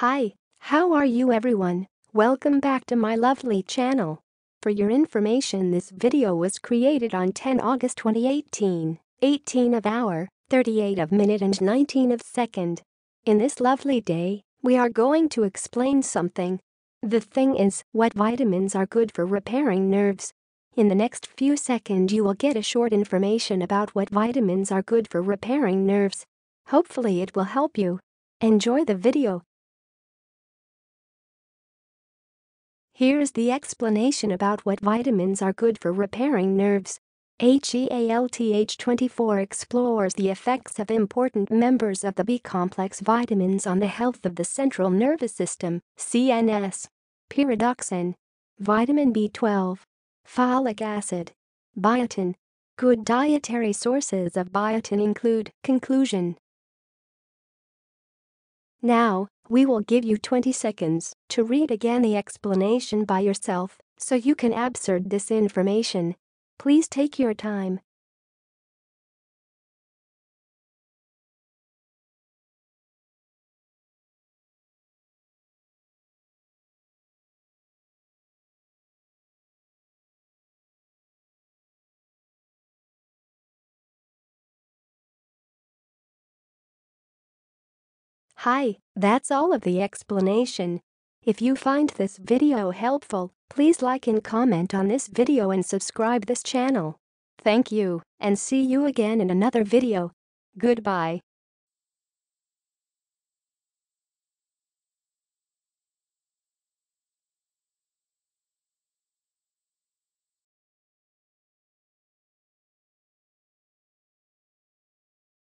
Hi, how are you everyone? Welcome back to my lovely channel. For your information, this video was created on 10 August 2018, 18 of hour, 38 of minute and 19 of second. In this lovely day, we are going to explain something. The thing is, what vitamins are good for repairing nerves. In the next few seconds you will get a short information about what vitamins are good for repairing nerves. Hopefully it will help you. Enjoy the video. Here's the explanation about what vitamins are good for repairing nerves. HEALTH24 explores the effects of important members of the B-complex vitamins on the health of the central nervous system, CNS. Pyridoxine, vitamin B12, folic acid, biotin. Good dietary sources of biotin include. Conclusion. Now, we will give you 20 seconds to read again the explanation by yourself so you can absorb this information. Please take your time. Hi, that's all of the explanation. If you find this video helpful, please like and comment on this video and subscribe this channel. Thank you, and see you again in another video. Goodbye.